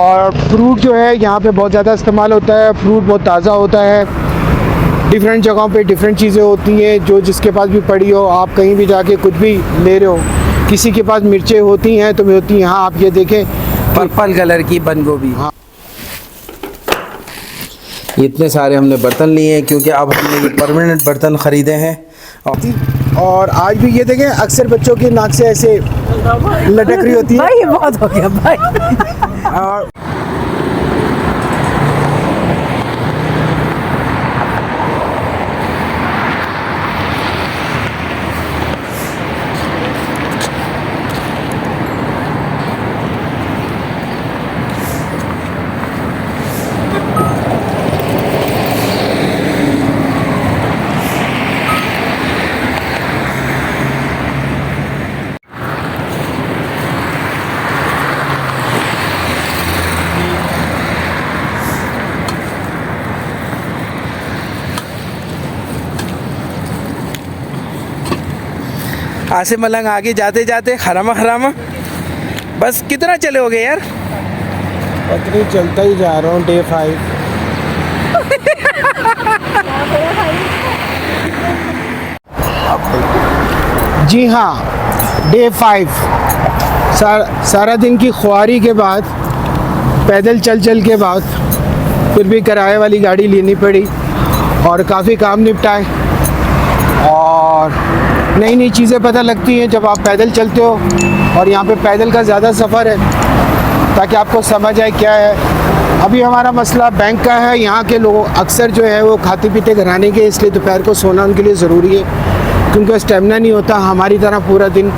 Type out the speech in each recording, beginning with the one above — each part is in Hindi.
और फ्रूट जो है यहाँ पे बहुत ज़्यादा इस्तेमाल होता है। फ्रूट बहुत ताज़ा होता है। डिफरेंट जगहों पे डिफरेंट चीज़ें होती हैं, जो जिसके पास भी पड़ी हो। आप कहीं भी जाके कुछ भी ले रहे हो, किसी के पास मिर्चें होती हैं तो होती हैं। यहाँ आप ये देखें पर्पल कलर की बंद गोभी। हाँ। इतने सारे हमने बर्तन लिए हैं क्योंकि अब हमने ये परमानेंट बर्तन ख़रीदे हैं। और आज भी ये देखें, अक्सर बच्चों की नाक से ऐसे लटक रही होती है। भाई ये बहुत हो गया भाई। और आसिफ मलंग आगे जाते जाते हरामा हरामा। बस कितना चले हो गए यार? पत्नी चलता ही जा रहा हूँ। डे 5। जी हाँ, डे 5। सारा दिन की ख्वारी के बाद, पैदल चल के बाद, फिर भी किराए वाली गाड़ी लेनी पड़ी और काफ़ी काम निपटाए। और नई नई चीज़ें पता लगती हैं जब आप पैदल चलते हो। और यहाँ पे पैदल का ज़्यादा सफ़र है ताकि आपको समझ आए क्या है। अभी हमारा मसला बैंक का है। यहाँ के लोग अक्सर जो है वो खाते पीते घराने के, इसलिए दोपहर को सोना उनके लिए ज़रूरी है क्योंकि स्टेमिना नहीं होता हमारी तरह पूरा दिन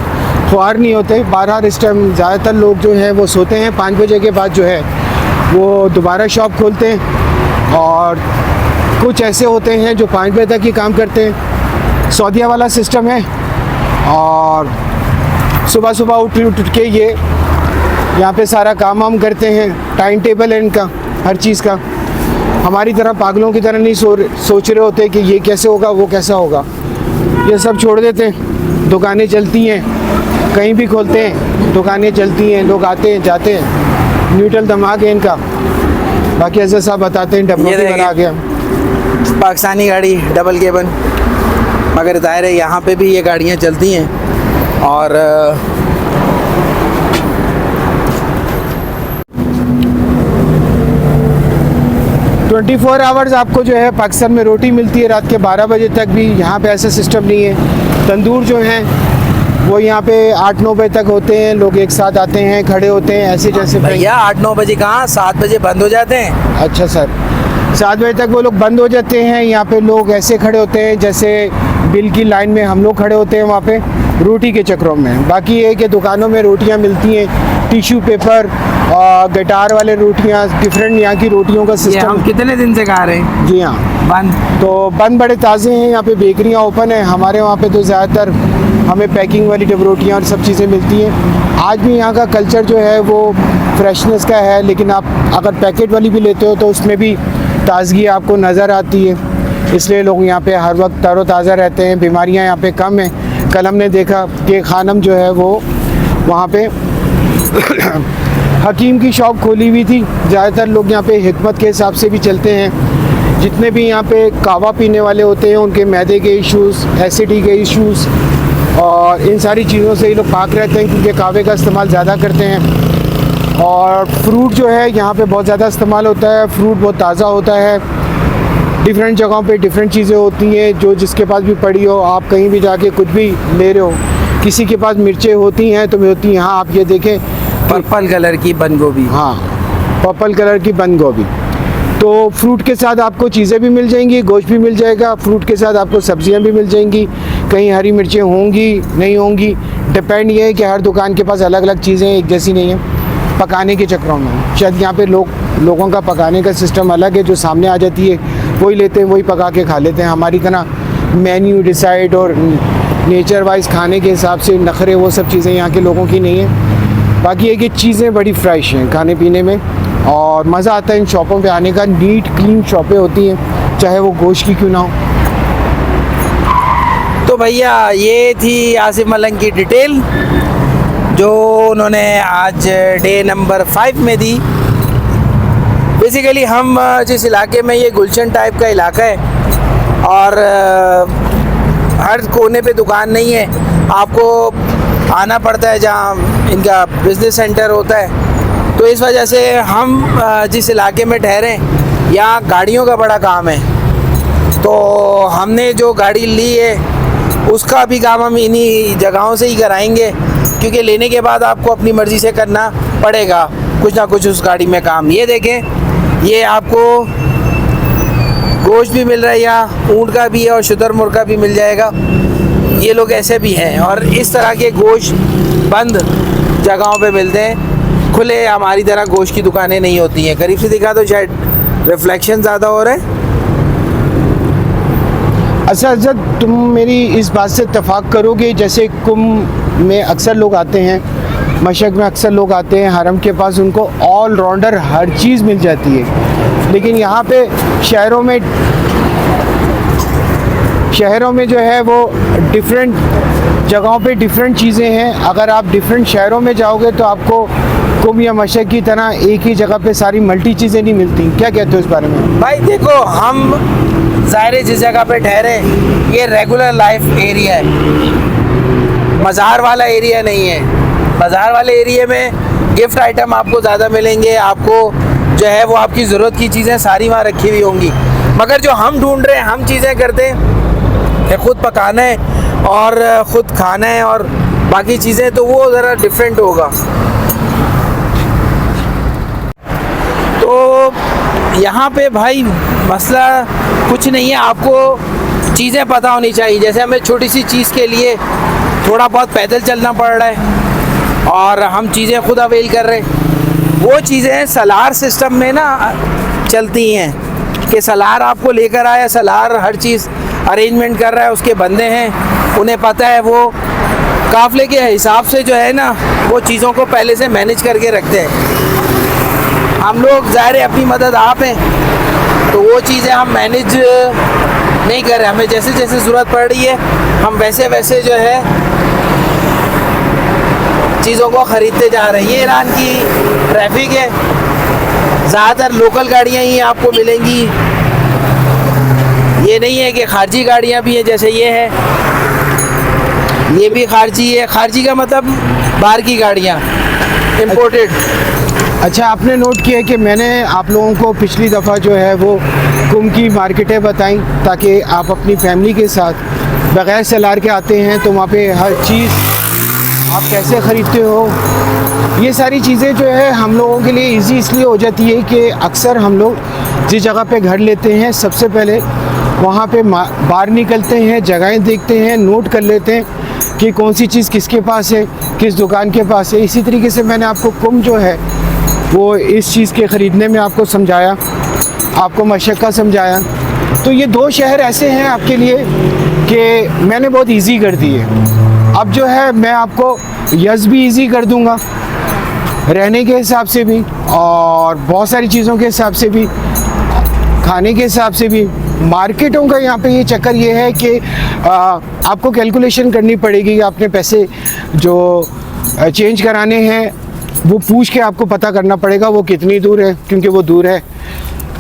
ख्वार नहीं होते। 12 इस टाइम ज़्यादातर लोग जो हैं वो सोते हैं। 5 बजे के बाद जो है वो दोबारा शॉप खोलते हैं। और कुछ ऐसे होते हैं जो 5 बजे तक ही काम करते हैं। सऊदीया वाला सिस्टम है। और सुबह सुबह उठ के ये यहाँ पे सारा काम वाम करते हैं। टाइम टेबल है इनका हर चीज़ का। हमारी तरह पागलों की तरह नहीं सोच रहे होते कि ये कैसे होगा वो कैसा होगा। ये सब छोड़ देते हैं। दुकानें चलती हैं, कहीं भी खोलते हैं, दुकानें चलती हैं, लोग आते हैं जाते हैं। न्यूट्रल दिमाग है इनका। बाकी ऐसे सब बताते हैं डब्बों की तरह आ गया। पाकिस्तानी गाड़ी डबल केबन, मगर ज़ाहिर है यहाँ पे भी ये गाड़ियाँ चलती हैं। और 24 आवर्स आपको जो है पाकिस्तान में रोटी मिलती है रात के 12 बजे तक भी। यहाँ पे ऐसा सिस्टम नहीं है। तंदूर जो हैं वो यहाँ पे 8-9 बजे तक होते हैं। लोग एक साथ आते हैं, खड़े होते हैं ऐसे जैसे। भैया 8-9 बजे कहाँ, 7 बजे बंद हो जाते हैं। अच्छा सर, 7 बजे तक वो लोग बंद हो जाते हैं। यहाँ पे लोग ऐसे खड़े होते हैं जैसे बिल की लाइन में हम लोग खड़े होते हैं वहाँ पे रोटी के चक्करों में। बाकी ये कि दुकानों में रोटियाँ मिलती हैं, टिश्यू पेपर और गिटार वाले रोटियाँ, डिफरेंट यहाँ की रोटियों का सिस्टम। हम कितने दिन से खा रहे हैं? जी हाँ, बंद तो बंद बड़े ताज़े हैं। यहाँ पे बेकरियाँ ओपन है। हमारे वहाँ पे तो ज़्यादातर हमें पैकिंग वाली रोटियाँ और सब चीज़ें मिलती हैं। आज भी यहाँ का कल्चर जो है वो फ्रेशनेस का है, लेकिन आप अगर पैकेट वाली भी लेते हो तो उसमें भी ताज़गी आपको नज़र आती है। इसलिए लोग यहाँ पे हर वक्त तरोताज़ा रहते हैं। बीमारियाँ यहाँ पे कम हैं। कल हमने देखा कि खानम जो है वो वहाँ पे हकीम की शॉप खोली हुई थी। ज़्यादातर लोग यहाँ पे हिकमत के हिसाब से भी चलते हैं। जितने भी यहाँ पे कावा पीने वाले होते हैं उनके मैदे के इश्यूज़, एसिडी के इश्यूज़ और इन सारी चीज़ों से ये लोग पाक रहते हैं क्योंकि कावे का इस्तेमाल ज़्यादा करते हैं। और फ्रूट जो है यहाँ पे बहुत ज़्यादा इस्तेमाल होता है। फ्रूट बहुत ताज़ा होता है। डिफरेंट जगहों पे डिफरेंट चीज़ें होती हैं, जो जिसके पास भी पड़ी हो। आप कहीं भी जाके कुछ भी ले रहे हो, किसी के पास मिर्चें होती हैं तो होती हैं। यहाँ आप ये देखें पर्पल कलर की बंद गोभी। हाँ, पर्पल कलर की बंद गोभी। तो फ्रूट के साथ आपको चीज़ें भी मिल जाएंगी, गोश्त भी मिल जाएगा। फ्रूट के साथ आपको सब्जियां भी मिल जाएंगी। कहीं हरी मिर्चें होंगी नहीं होंगी, डिपेंड ये है कि हर दुकान के पास अलग अलग चीज़ें एक जैसी नहीं है। पकाने के चक्करों में शायद यहाँ पे लोगों का पकाने का सिस्टम अलग है। जो सामने आ जाती है वही लेते हैं, वही पका के खा लेते हैं। हमारी तरह मेन्यू डिसाइड और नेचर वाइज खाने के हिसाब से नखरे, वो सब चीज़ें यहाँ के लोगों की नहीं है। बाकी ये कि चीज़ें बड़ी फ्रेश हैं खाने पीने में और मज़ा आता है इन शॉपों पे आने का। नीट क्लीन शॉपें होती हैं, चाहे वो गोश्त की क्यों ना हो। तो भैया ये थी आसिफ मलंग की डिटेल जो उन्होंने आज डे नंबर 5 में दी। बेसिकली हम जिस इलाके में, ये गुलशन टाइप का इलाका है और हर कोने पे दुकान नहीं है, आपको आना पड़ता है जहाँ इनका बिजनेस सेंटर होता है। तो इस वजह से हम जिस इलाके में ठहरे, यहाँ गाड़ियों का बड़ा काम है। तो हमने जो गाड़ी ली है उसका भी काम हम इन्हीं जगहों से ही कराएंगे, क्योंकि लेने के बाद आपको अपनी मर्ज़ी से करना पड़ेगा कुछ ना कुछ उस गाड़ी में काम। ये देखें, ये आपको गोश्त भी मिल रहा है, यहाँ ऊँट का भी है और शुतुरमुर्ग का भी मिल जाएगा। ये लोग ऐसे भी हैं और इस तरह के गोश्त बंद जगहों पे मिलते हैं, खुले हमारी तरह गोश्त की दुकानें नहीं होती हैं। करीब से दिखा तो शायद रिफ्लेक्शन ज़्यादा हो रहा है। अच्छा अजद, तुम मेरी इस बात से इत्तेफाक करोगे, जैसे कुंभ में अक्सर लोग आते हैं, मशक में अक्सर लोग आते हैं, हरम के पास उनको ऑल राउंडर हर चीज़ मिल जाती है, लेकिन यहाँ पे शहरों में जो है वो डिफरेंट जगहों पे डिफरेंट चीज़ें हैं। अगर आप डिफरेंट शहरों में जाओगे तो आपको कुंभ या मशक की तरह एक ही जगह पे सारी मल्टी चीज़ें नहीं मिलती। क्या कहते हो इस बारे में? भाई देखो, हम ज़ाहिर जिस जगह पे ठहरे, ये रेगुलर लाइफ एरिया है, मज़ार वाला एरिया नहीं है। मज़ार वाले एरिया में गिफ्ट आइटम आपको ज़्यादा मिलेंगे, आपको जो है वो आपकी ज़रूरत की चीज़ें सारी वहाँ रखी हुई होंगी। मगर जो हम ढूंढ रहे हैं, हम चीज़ें करते हैं ख़ुद पकाना है और ख़ुद खाना है और बाकी चीज़ें, तो वो ज़रा डिफरेंट होगा। तो यहाँ पे भाई मसला कुछ नहीं है, आपको चीज़ें पता होनी चाहिए। जैसे हमें छोटी सी चीज़ के लिए थोड़ा बहुत पैदल चलना पड़ रहा है और हम चीज़ें खुद अवेल कर रहे हैं। वो चीज़ें सलार सिस्टम में ना चलती हैं कि सलार आपको लेकर आया, सलार हर चीज़ अरेंजमेंट कर रहा है, उसके बंदे हैं, उन्हें पता है, वो काफ़िले के हिसाब से जो है ना वो चीज़ों को पहले से मैनेज करके रखते हैं। हम लोग ज़ाहिर अपनी मदद आप हैं, तो वो चीज़ें हम मैनेज नहीं कर रहे। हमें जैसे जैसे ज़रूरत पड़ रही है हम वैसे वैसे जो है चीज़ों को ख़रीदते जा रहे हैं। ये ईरान की ट्रैफिक है, ज़्यादातर लोकल गाड़ियाँ ही आपको मिलेंगी। ये नहीं है कि खारजी गाड़ियाँ भी हैं, जैसे ये है, ये भी खारजी है। खारजी का मतलब बाहर की गाड़ियाँ, इम्पोर्टेड। अच्छा, आपने नोट किया कि मैंने आप लोगों को पिछली दफ़ा जो है वो कुंभ की मार्केटें बताई, ताकि आप अपनी फैमिली के साथ बग़ैर सलार के आते हैं तो वहाँ पे हर चीज़ आप कैसे ख़रीदते हो, ये सारी चीज़ें जो है हम लोगों के लिए इजी इसलिए हो जाती है कि अक्सर हम लोग जिस जगह पे घर लेते हैं सबसे पहले वहाँ पे बाहर निकलते हैं, जगहें देखते हैं, नोट कर लेते हैं कि कौन सी चीज़ किसके पास है, किस दुकान के पास है। इसी तरीके से मैंने आपको कुंभ जो है वो इस चीज़ के ख़रीदने में आपको समझाया, आपको मशक का समझाया। तो ये दो शहर ऐसे हैं आपके लिए कि मैंने बहुत इजी कर दिए। अब जो है मैं आपको यज़ भी इजी कर दूंगा, रहने के हिसाब से भी और बहुत सारी चीज़ों के हिसाब से भी, खाने के हिसाब से भी। मार्केटों का यहाँ पे ये चक्कर ये है कि आपको कैलकुलेशन करनी पड़ेगी। आपने पैसे जो चेंज कराने हैं वो पूछ के आपको पता करना पड़ेगा वो कितनी दूर है, क्योंकि वो दूर है,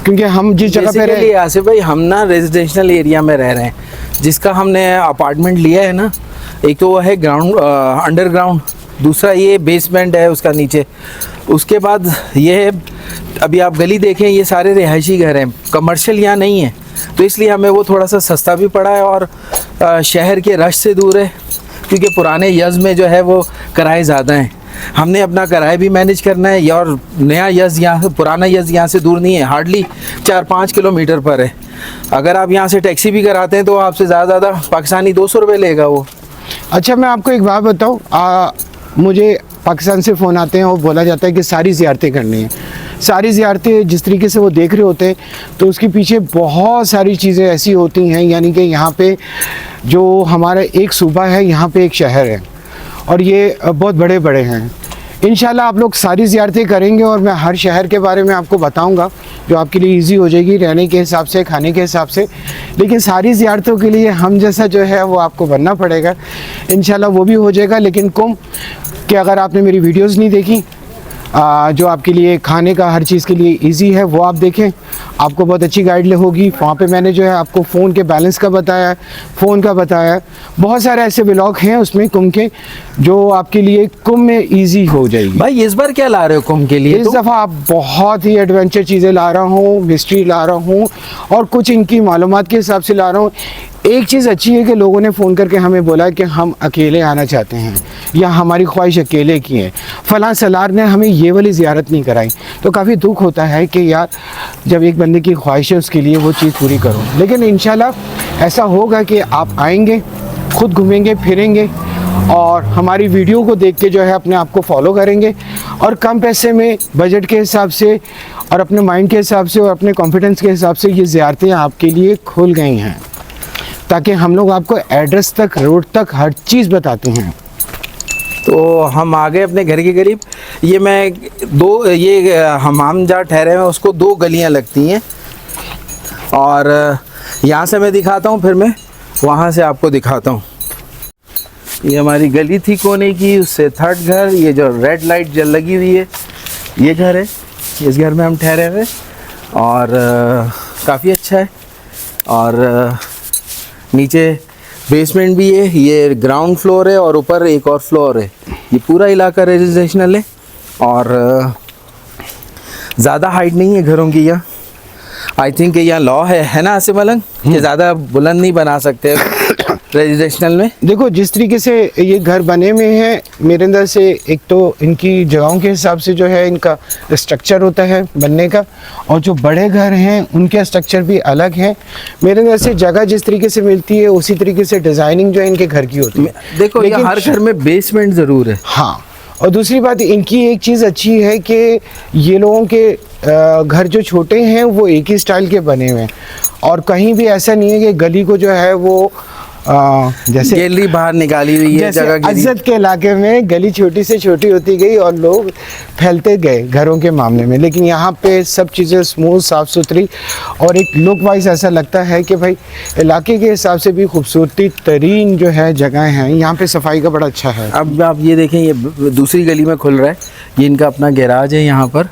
क्योंकि हम जिस जगह पे रहे। आसिफ भाई, हम ना रेजिडेंशियल एरिया में रह रहे हैं, जिसका हमने अपार्टमेंट लिया है ना, एक तो वो है ग्राउंड अंडरग्राउंड, दूसरा ये बेसमेंट है उसका नीचे, उसके बाद ये है, अभी आप गली देखें ये सारे रिहायशी घर हैं, कमर्शियल यहाँ नहीं है, तो इसलिए हमें वो थोड़ा सा सस्ता भी पड़ा है और शहर के रश से दूर है, क्योंकि पुराने यज़ में जो है वो किराए ज़्यादा हैं। हमने अपना किराया भी मैनेज करना है और नया यज़ यहाँ से, पुराना यज़ यहाँ से दूर नहीं है, हार्डली 4-5 किलोमीटर पर है। अगर आप यहाँ से टैक्सी भी कराते हैं तो आपसे ज़्यादा पाकिस्तानी 200 रुपये लेगा वो। अच्छा, मैं आपको एक बात बताऊँ, मुझे पाकिस्तान से फ़ोन आते हैं और बोला जाता है कि सारी ज़ियारतें करनी है। सारी ज़ियारतें जिस तरीके से वो देख रहे होते हैं तो उसके पीछे बहुत सारी चीज़ें ऐसी होती हैं, यानी कि यहाँ पे जो हमारा एक सूबा है, यहाँ पे एक शहर है और ये बहुत बड़े बड़े हैं। इंशाल्लाह आप लोग सारी ज़ियारतें करेंगे और मैं हर शहर के बारे में आपको बताऊंगा, जो आपके लिए इजी हो जाएगी रहने के हिसाब से, खाने के हिसाब से। लेकिन सारी ज़ियारतों के लिए हम जैसा जो है वो आपको बनना पड़ेगा। इंशाल्लाह वो भी हो जाएगा। लेकिन कुंभ कि अगर आपने मेरी वीडियोस नहीं देखी, जो आपके लिए खाने का हर चीज़ के लिए इजी है वो आप देखें, आपको बहुत अच्छी गाइड होगी। वहाँ पे मैंने जो है आपको फ़ोन के बैलेंस का बताया है, फ़ोन का बताया है, बहुत सारे ऐसे व्लॉग हैं उसमें कुंभ के जो आपके लिए कुंभ में इजी हो जाएगी। भाई इस बार क्या ला रहे हो कुंभ के लिए? इस दफ़ा आप बहुत ही एडवेंचर चीज़ें ला रहा हूँ, हिस्ट्री ला रहा हूँ और कुछ इनकी मालूमात के हिसाब से ला रहा हूँ। एक चीज़ अच्छी है कि लोगों ने फ़ोन करके हमें बोला कि हम अकेले आना चाहते हैं या हमारी ख्वाहिश अकेले की है, फ़लाँ सलार ने हमें ये वाली ज़ियारत नहीं कराई। तो काफ़ी दुख होता है कि यार जब एक बंदे की ख्वाहिश है उसके लिए वो चीज़ पूरी करो। लेकिन इंशाल्लाह ऐसा होगा कि आप आएंगे, खुद घूमेंगे फिरेंगे और हमारी वीडियो को देख के जो है अपने आप को फॉलो करेंगे और कम पैसे में बजट के हिसाब से और अपने माइंड के हिसाब से और अपने कॉन्फिडेंस के हिसाब से ये ज़ियारतें आपके लिए खुल गई हैं, ताकि हम लोग आपको एड्रेस तक, रोड तक हर चीज़ बताते हैं। तो हम आ गए अपने घर के करीब। ये मैं ये हम जहाँ ठहरे हैं उसको 2 गलियाँ लगती हैं और यहाँ से मैं दिखाता हूँ, फिर मैं वहाँ से आपको दिखाता हूँ। ये हमारी गली थी कोने की, उससे 3rd घर, ये जो रेड लाइट जल लगी हुई है ये घर है, इस घर में हम ठहरे हुए और काफ़ी अच्छा है। और नीचे बेसमेंट भी है, ये ग्राउंड फ्लोर है और ऊपर एक और फ्लोर है। ये पूरा इलाका रेजिडेंशियल है और ज़्यादा हाइट नहीं है घरों की यहाँ। आई थिंक यहाँ लॉ है ना आसिफ अलंग, कि ज़्यादा बुलंद नहीं बना सकते रेजिडेंशियल में। देखो जिस तरीके से ये घर बने हुए हैं, मेरे अंदर से एक तो इनकी जगहों के हिसाब से जो है इनका स्ट्रक्चर होता है बनने का, और जो बड़े घर हैं उनके स्ट्रक्चर भी अलग हैं। मेरे अंदर से जगह जिस तरीके से मिलती है उसी तरीके से डिज़ाइनिंग जो है इनके घर की होती है। देखो ये हर घर में बेसमेंट ज़रूर है। हाँ, और दूसरी बात इनकी एक चीज़ अच्छी है कि ये लोगों के घर जो छोटे हैं वो एक ही स्टाइल के बने हुए हैं और कहीं भी ऐसा नहीं है कि गली को जो है वो जैसे गैलरी बाहर निकाली हुई है जगह। अज़द के इलाके में गली छोटी से छोटी होती गई और लोग फैलते गए घरों के मामले में, लेकिन यहाँ पे सब चीज़ें स्मूथ, साफ़ सुथरी और एक लुक वाइज ऐसा लगता है कि भाई इलाके के हिसाब से भी खूबसूरती तरीन जो है जगह हैं। यहाँ पे सफाई का बड़ा अच्छा है। अब आप ये देखें, ये दूसरी गली में खुल रहा है, ये इनका अपना गैराज है यहाँ पर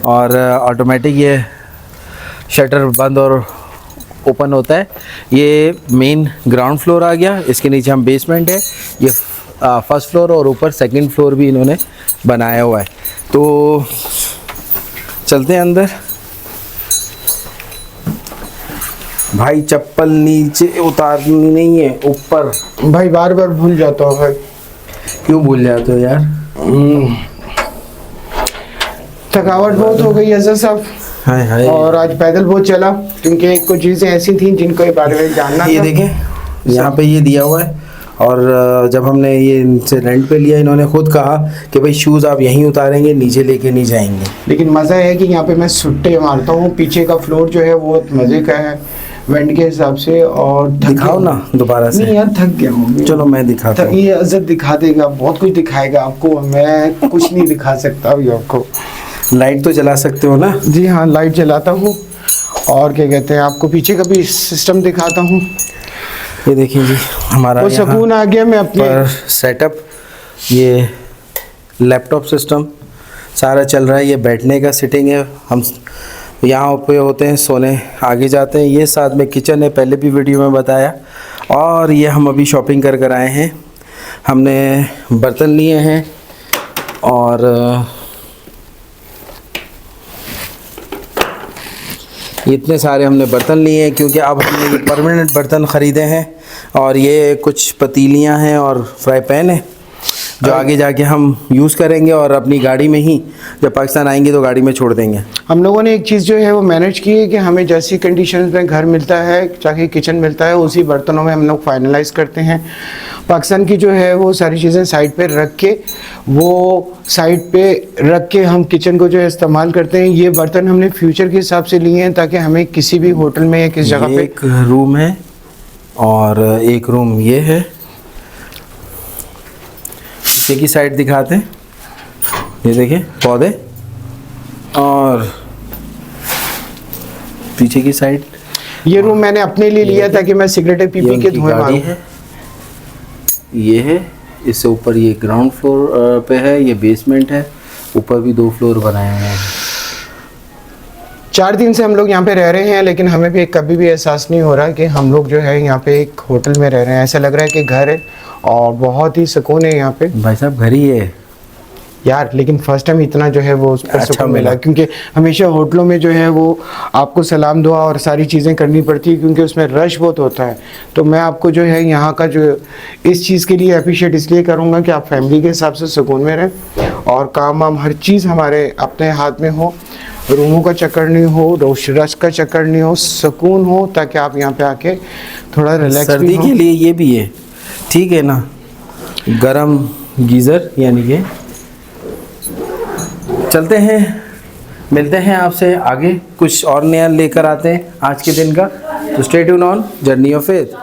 और ऑटोमेटिक ये शटर बंद और ओपन होता है। ये मेन ग्राउंड फ्लोर आ गया, इसके नीचे हम बेसमेंट है, ये 1st फ्लोर और ऊपर 2nd फ्लोर भी इन्होंने बनाया हुआ है। तो चलते हैं अंदर। भाई चप्पल नीचे उतारनी नहीं है, ऊपर। भाई बार बार भूल जाता हूँ भाई। क्यों भूल जाते हो यार? थकावट बहुत हो गई अज़द साहब, और आज पैदल बहुत चला क्योंकि एक कुछ चीज़ें ऐसी थी जिनको ये बारे में जानना ये था। देखें यहाँ पे ये दिया हुआ है और जब हमने ये इनसे रेंट पे लिया, इन्होंने खुद कहा कि भाई शूज़ आप यहीं उतारेंगे, नीचे लेके नहीं जाएंगे। लेकिन मज़ा है कि यहाँ पे मैं सुट्टे मारता हूँ, पीछे का फ्लोर जो है वो मज़े का है वेंट के हिसाब से। और दिखाओ ना दोबारा से। नहीं यार थक गया हूँ। चलो मैं दिखाता हूँ। ये अज़द दिखा देगा, बहुत कुछ दिखाएगा आपको, मैं कुछ नहीं दिखा सकता अभी आपको। लाइट तो जला सकते हो ना? जी हाँ, लाइट जलाता हूँ और क्या कहते हैं आपको पीछे का भी सिस्टम दिखाता हूँ। ये देखिए जी हमारा वो सुकून आ गया। मैं अपने सेटअप, ये लैपटॉप सिस्टम सारा चल रहा है। ये बैठने का सिटिंग है, हम यहाँ पे होते हैं, सोने आगे जाते हैं। ये साथ में किचन है, पहले भी वीडियो में बताया। और ये हम अभी शॉपिंग कर आए हैं, हमने बर्तन लिए हैं और इतने सारे हमने बर्तन लिए हैं क्योंकि अब हमने ये परमानेंट बर्तन ख़रीदे हैं। और ये कुछ पतीलियां हैं और फ्राई पैन है जो आगे जाके हम यूज़ करेंगे और अपनी गाड़ी में ही जब पाकिस्तान आएंगे तो गाड़ी में छोड़ देंगे। हम लोगों ने एक चीज़ जो है वो मैनेज की है कि हमें जैसी कंडीशंस में घर मिलता है, चाहे किचन मिलता है, उसी बर्तनों में हम लोग फाइनलाइज करते हैं। पाकिस्तान की जो है वो सारी चीज़ें साइड पे रख के, वो साइड पे रख के हम किचन को जो है इस्तेमाल करते हैं। ये बर्तन हमने फ्यूचर के हिसाब से लिए हैं ताकि हमें किसी भी होटल में या किसी जगह पे। एक रूम है और एक रूम ये है। पीछे की साइड दिखाते हैं, ये देखिए पौधे, और पीछे की साइड ये रूम मैंने अपने लिए लिया ताकि मैं सिगरेटें पी के धुएं मारूं। ये है, इससे ऊपर ये ग्राउंड फ्लोर पे है, ये बेसमेंट है, ऊपर भी 2 फ्लोर बनाए हुए हैं। 4 दिन से हम लोग यहाँ पे रह रहे हैं, लेकिन हमें भी कभी भी एहसास नहीं हो रहा कि हम लोग जो है यहाँ पे एक होटल में रह रहे हैं। ऐसा लग रहा है कि घर है और बहुत ही सुकून है यहाँ पे। भाई साहब घर ही है यार, लेकिन फर्स्ट टाइम इतना जो है वो उस पर अच्छा सुकून मिला, मिला। क्योंकि हमेशा होटलों में जो है वो आपको सलाम दुआ और सारी चीज़ें करनी पड़ती है, क्योंकि उसमें रश बहुत होता है। तो मैं आपको जो है यहाँ का जो इस चीज़ के लिए अप्रिशिएट इसलिए करूँगा कि आप फैमिली के हिसाब से सुकून में रहें और काम वाम हर चीज़ हमारे अपने हाथ में हो, रूमों का चक्कर नहीं हो, रश का चक्कर नहीं हो, सुकून हो, ताकि आप यहाँ पे आके थोड़ा रिलैक्स भी सर्दी हो। के लिए ये भी है, ठीक है ना। गरम गीज़र यानी कि चलते हैं, मिलते हैं आपसे आगे, कुछ और नया लेकर आते हैं आज के दिन का। तो stay tune on journey of faith.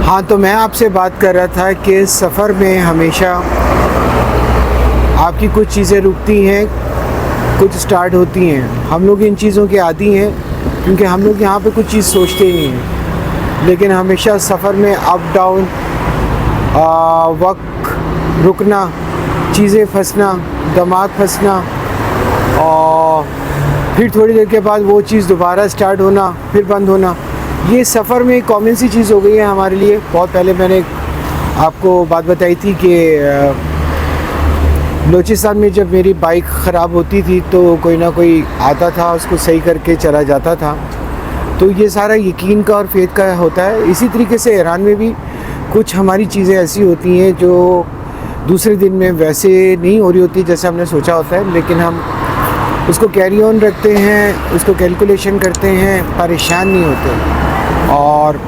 हाँ, तो मैं आपसे बात कर रहा था कि सफ़र में हमेशा आपकी कुछ चीज़ें रुकती हैं, कुछ स्टार्ट होती हैं। हम लोग इन चीज़ों के आदी हैं, क्योंकि हम लोग यहाँ पे कुछ चीज़ सोचते ही नहीं हैं, लेकिन हमेशा सफ़र में अप डाउन, वक्त रुकना, चीज़ें फंसना, दिमाग फंसना, और फिर थोड़ी देर के बाद वो चीज़ दोबारा स्टार्ट होना, फिर बंद होना, ये सफ़र में एक कॉमन सी चीज़ हो गई है हमारे लिए। बहुत पहले मैंने आपको बात बताई थी कि बलूचिस्तान में जब मेरी बाइक ख़राब होती थी तो कोई ना कोई आता था, उसको सही करके चला जाता था। तो ये सारा यकीन का और फेथ का होता है। इसी तरीके से ईरान में भी कुछ हमारी चीज़ें ऐसी होती हैं जो दूसरे दिन में वैसे नहीं हो रही होती जैसे हमने सोचा होता है, लेकिन हम उसको कैरी ऑन रखते हैं, उसको कैलकुलेशन करते हैं, परेशान नहीं होते, और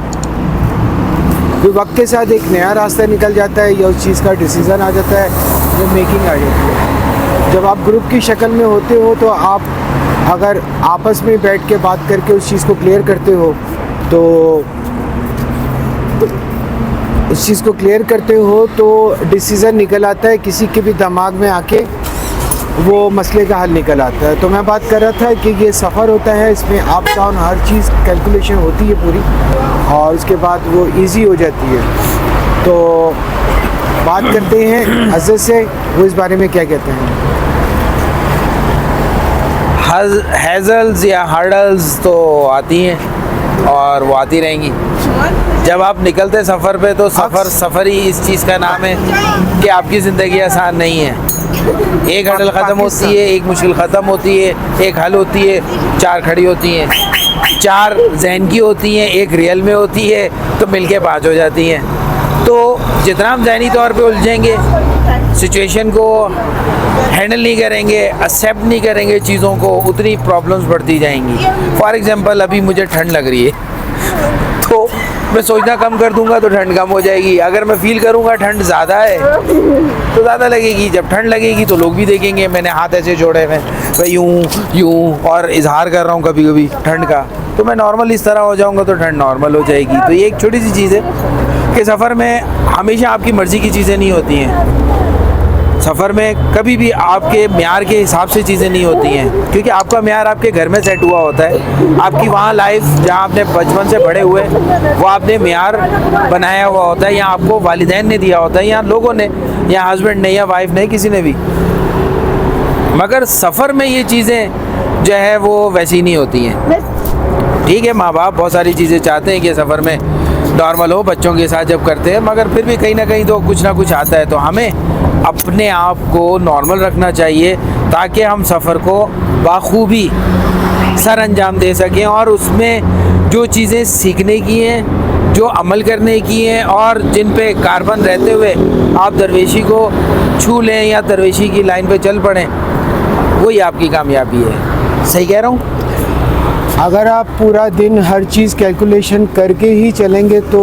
फिर वक्त के साथ एक नया रास्ता निकल जाता है या उस चीज़ का डिसीज़न आ जाता है, जो मेकिंग आ जाती है। जब आप ग्रुप की शक्ल में होते हो तो आप अगर आपस में बैठ के बात करके उस चीज़ को क्लियर करते हो तो डिसीज़न निकल आता है, किसी के भी दिमाग में आके वो मसले का हल निकल आता है। तो मैं बात कर रहा था कि ये सफ़र होता है, इसमें अप डाउन हर चीज़ कैलकुलेशन होती है पूरी, और उसके बाद वो इजी हो जाती है। तो बात करते हैं अज़द से, वो इस बारे में क्या कहते हैं। हैज़ल्स या हर्डल्स तो आती हैं और वो आती रहेंगी। जब आप निकलते सफ़र पे तो सफ़र ही इस चीज़ का नाम है कि आपकी ज़िंदगी आसान नहीं है। एक हर्डल ख़त्म होती है, एक मुश्किल ख़त्म होती है, एक हल होती है, 4 खड़ी होती हैं, 4 ज़हन की होती हैं, एक रियल में होती है, तो मिलके 5 हो जाती हैं। तो जितना हम ज़हनी तौर पे उलझेंगे, सिचुएशन को हैंडल नहीं करेंगे, एक्सेप्ट नहीं करेंगे चीज़ों को, उतनी प्रॉब्लम्स बढ़ती जाएंगी। फॉर एग्ज़ाम्पल अभी मुझे ठंड लग रही है, तो मैं सोचना कम कर दूंगा तो ठंड कम हो जाएगी। अगर मैं फील करूंगा ठंड ज़्यादा है तो ज़्यादा लगेगी। जब ठंड लगेगी तो लोग भी देखेंगे मैंने हाथ ऐसे जोड़े हुए, मैं यूँ और इजहार कर रहा हूँ कभी कभी ठंड का, तो मैं नॉर्मल इस तरह हो जाऊँगा तो ठंड नॉर्मल हो जाएगी। तो ये एक छोटी सी चीज़ है कि सफ़र में हमेशा आपकी मर्ज़ी की चीज़ें नहीं होती हैं। सफ़र में कभी भी आपके म्यार के हिसाब से चीज़ें नहीं होती हैं, क्योंकि आपका म्यार आपके घर में सेट हुआ होता है। आपकी वहाँ लाइफ जहाँ आपने बचपन से बड़े हुए वो आपने म्यार बनाया हुआ होता है, या आपको वालिदैन ने दिया होता है, या लोगों ने, या हस्बैंड ने, या वाइफ ने, किसी ने भी। मगर सफ़र में ये चीज़ें जो है वो वैसी नहीं होती हैं। ठीक है, माँ बाप बहुत सारी चीज़ें चाहते हैं कि सफ़र में नॉर्मल हो, बच्चों के साथ जब करते हैं, मगर फिर भी कहीं ना कहीं तो कुछ ना कुछ आता है। तो हमें अपने आप को नॉर्मल रखना चाहिए ताकि हम सफ़र को बाखूबी सर अंजाम दे सकें, और उसमें जो चीज़ें सीखने की हैं, जो अमल करने की हैं, और जिन पे कारबंद रहते हुए आप दरवेशी को छू लें या दरवेशी की लाइन पे चल पड़ें, वही आपकी कामयाबी है। सही कह रहा हूँ? अगर आप पूरा दिन हर चीज़ कैलकुलेशन करके ही चलेंगे तो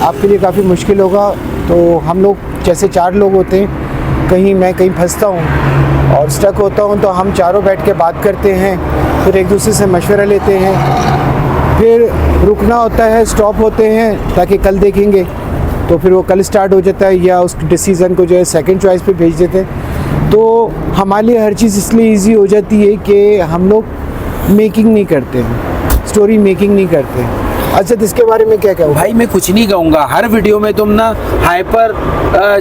आपके लिए काफ़ी मुश्किल होगा। तो हम लोग जैसे 4 लोग होते हैं, कहीं मैं कहीं फंसता हूँ और स्टक होता हूँ, तो हम चारों बैठ के बात करते हैं, फिर एक दूसरे से मशवरा लेते हैं, फिर रुकना होता है, स्टॉप होते हैं ताकि कल देखेंगे, तो फिर वो कल स्टार्ट हो जाता है, या उस डिसीज़न को जो है सेकंड चॉइस पे भेज देते हैं। तो हमारे लिए हर चीज़ इसलिए ईजी हो जाती है कि हम लोग मेकिंग नहीं करते हैं, स्टोरी मेकिंग नहीं करते। अच्छा, इसके बारे में क्या कहोगे? भाई मैं कुछ नहीं कहूँगा, हर वीडियो में तुम ना हाइपर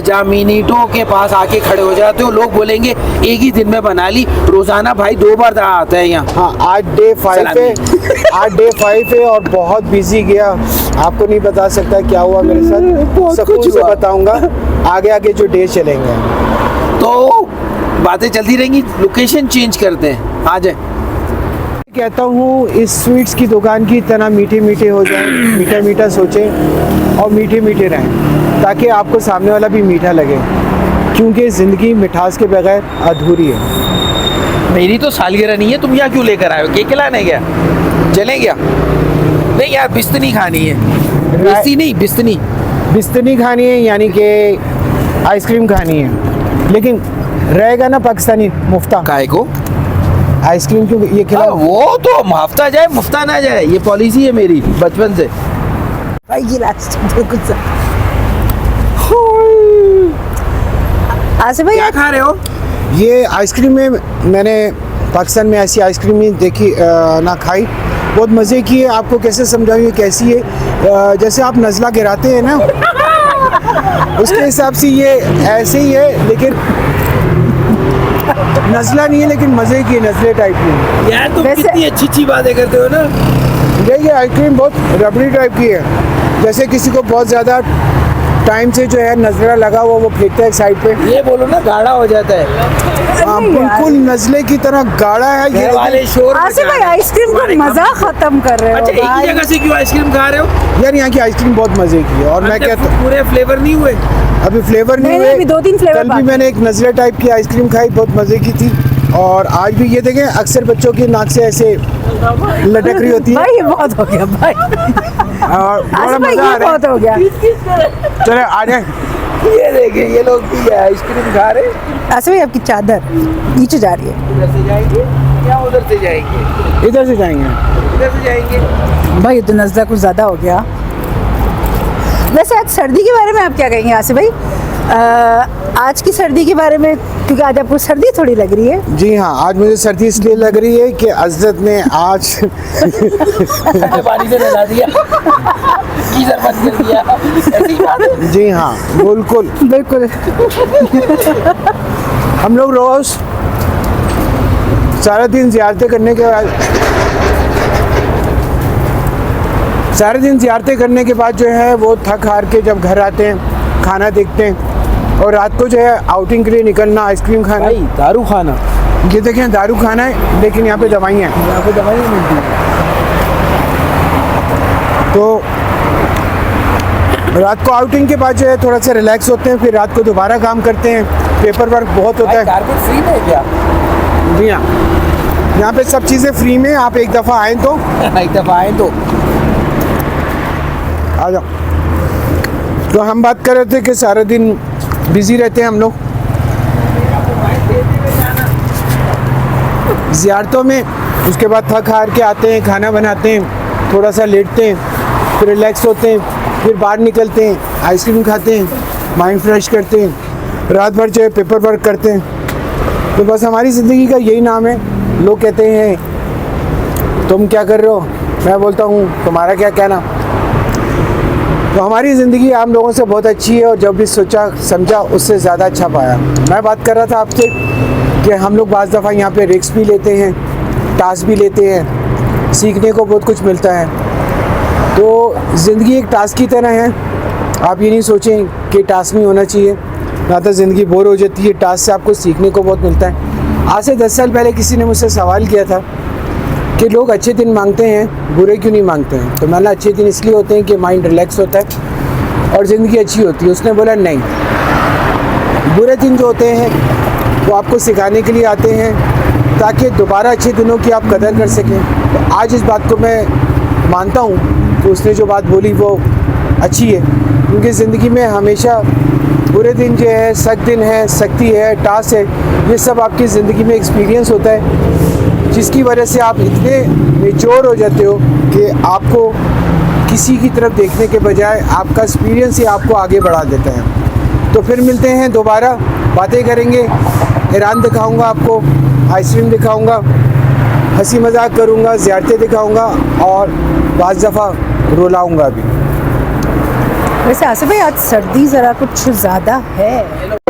जामीनीटो के पास आके खड़े हो जाते हो। लोग बोलेंगे एक ही दिन में बना ली, रोजाना भाई 2 बार आता है यहाँ। हाँ, आज डे 5 है, आज डे 5 है और बहुत बिजी गया। आपको नहीं बता सकता क्या हुआ मेरे साथ, सब कुछ बताऊंगा आगे आगे जो डे चलेंगे। तो बातें चलती रहेंगी, लोकेशन चेंज करते हैं, आ जाए। कहता हूँ इस स्वीट्स की दुकान की तरह मीठे मीठे हो जाए, मीठा मीठा सोचें और मीठे मीठे रहें, ताकि आपको सामने वाला भी मीठा लगे, क्योंकि ज़िंदगी मिठास के बगैर अधूरी है। मेरी तो सालगिरह नहीं है, तुम यहाँ क्यों लेकर आए हो? केक खिलाने क्या? चलें क्या? नहीं यार, बिस्तनी खानी है। बिस्ती नहीं, बिस्तनी। बिस्तनी खानी है, यानी कि आइसक्रीम खानी है, लेकिन रहेगा ना पाकिस्तानी मुफ्ता काय को? आइसक्रीम क्यों ये खिलाओ? वो तो हफ्ता जाए मुफ्ता ना जाए, ये पॉलिसी है मेरी बचपन से। भाई ये लास्ट कुछ आसिफ भाई क्या खा रहे हो? ये आइसक्रीम में मैंने पाकिस्तान में ऐसी आइसक्रीम नहीं देखी, ना खाई, बहुत मज़े की है। आपको कैसे समझाऊँ ये कैसी है? जैसे आप नज़ला गिराते हैं ना, उसके हिसाब से ये ऐसे ही है, लेकिन नज़ला नहीं है, लेकिन मज़े की नज़ले टाइप की। यार तुम वैसे- कितनी अच्छी अच्छी बातें करते हो ना। ये आइसक्रीम बहुत रबड़ी टाइप की है, जैसे किसी को बहुत ज़्यादा टाइम से जो है नज़ला लगा हुआ वो फेंकता है साइड पे। ये बोलो ना, गाढ़ा हो जाता है। हाँ, बिल्कुल नज़ले की तरह गाढ़ा है ये। घर वाले शोर आसिफ भाई आइसक्रीम का मजा खत्म कर रहे हो अच्छा, एक ही भाई। जगह से क्यों आइसक्रीम खा रहे हो? यार यहाँ की आइसक्रीम बहुत मज़े की है, और मैं कहता पूरे फ्लेवर नहीं हुए? अभी फ्लेवर नहीं नहीं, हुए। अभी 2-3 फ्लेवर कल भी बाकी। मैंने एक नज़ले टाइप की आइसक्रीम खाई, बहुत मज़े की थी। और आज भी ये देखें, अक्सर बच्चों की नाक से ऐसे लटक रही होती है, भाई ये बहुत हो गया भाई। और बड़ा आसिफ भाई मज़ा आ ये रहा बहुत हो गया। है। चले आ जाए। ये देखिए, ये लोग भी आइसक्रीम खा रहे हैं। आसिफ भाई आपकी चादर नीचे जा रही है। इधर से जाएंगे या उधर से जाएंगे? इधर से जाएंगे। इधर से जाएंगे। भाई ये तो नज़ला कुछ ज़्यादा हो गया। वैसे आज सर्दी के बारे में आप क्या कहेंगे आसिफ भाई? आज की सर्दी के बारे में, क्योंकि आज आपको सर्दी थोड़ी लग रही है। जी हाँ, आज मुझे सर्दी इसलिए लग रही है कि अज़रत ने आज पानी से नहला दिया, गीजर बंद कर दिया, ऐसी बात है। जी हाँ, बिल्कुल। बिल्कुल। हम लोग रोज़ सारा दिन ज़ियारतें करने के बाद जो है वो थक हार के जब घर आते हैं, खाना देखते हैं, और रात को जो है आउटिंग के लिए निकलना, आइसक्रीम खाना। भाई दारू खाना, ये देखें, दारू खाना है, लेकिन यहाँ पे दवाइयाँ हैं। यहाँ पे दवाई मिलती है। तो रात को आउटिंग के बाद जो है थोड़ा सा रिलैक्स होते हैं, फिर रात को दोबारा काम करते हैं। पेपर वर्क बहुत होता है। कारपेट फ्री में है क्या? जी हाँ, यहाँ पे सब चीज़ें फ्री में। आप एक दफ़ा आएँ तो एक दफा आए तो आ जाओ। तो हम बात कर रहे थे कि सारा दिन बिज़ी रहते हैं हम लोग ज़ियारतों में, उसके बाद थक हार के आते हैं, खाना बनाते हैं, थोड़ा सा लेटते हैं, फिर रिलैक्स होते हैं, फिर बाहर निकलते हैं, आइसक्रीम खाते हैं, माइंड फ्रेश करते हैं, रात भर जो है पेपर वर्क करते हैं। तो बस हमारी ज़िंदगी का यही नाम है। लोग कहते हैं तुम क्या कर रहे हो, मैं बोलता हूँ तुम्हारा क्या कहना। तो हमारी ज़िंदगी आम लोगों से बहुत अच्छी है, और जब भी सोचा समझा उससे ज़्यादा अच्छा पाया। मैं बात कर रहा था आपसे कि हम लोग बाज़ दफ़ा यहाँ पे रिस्क भी लेते हैं, टास्क भी लेते हैं, सीखने को बहुत कुछ मिलता है। तो ज़िंदगी एक टास्क की तरह है। आप ये नहीं सोचें कि टास्क नहीं होना चाहिए, ना तो ज़िंदगी बोर हो जाती है। टास्क से आपको सीखने को बहुत मिलता है। आज से 10 साल पहले किसी ने मुझसे सवाल किया था कि लोग अच्छे दिन मांगते हैं, बुरे क्यों नहीं मांगते हैं? तो मैंने अच्छे दिन इसलिए होते हैं कि माइंड रिलैक्स होता है और ज़िंदगी अच्छी होती है। उसने बोला नहीं, बुरे दिन जो होते हैं वो आपको सिखाने के लिए आते हैं, ताकि दोबारा अच्छे दिनों की आप कदर कर सकें। तो आज इस बात को मैं मानता हूँ कि उसने जो बात बोली वो अच्छी है, क्योंकि ज़िंदगी में हमेशा बुरे दिन जो है, सख्त दिन है, सख्ती है, टास्क है, ये सब आपकी ज़िंदगी में एक्सपीरियंस होता है, जिसकी वजह से आप इतने मेच्योर हो जाते हो कि आपको किसी की तरफ देखने के बजाय आपका एक्सपीरियंस ही आपको आगे बढ़ा देता है। तो फिर मिलते हैं दोबारा, बातें करेंगे, ईरान दिखाऊंगा आपको, आइसक्रीम दिखाऊंगा, हंसी मजाक करूंगा, ज़ियारतें दिखाऊंगा, और 5 दफ़ा रुलाऊंगा भी। वैसे आसिफ भाई आज सर्दी ज़रा कुछ ज़्यादा है।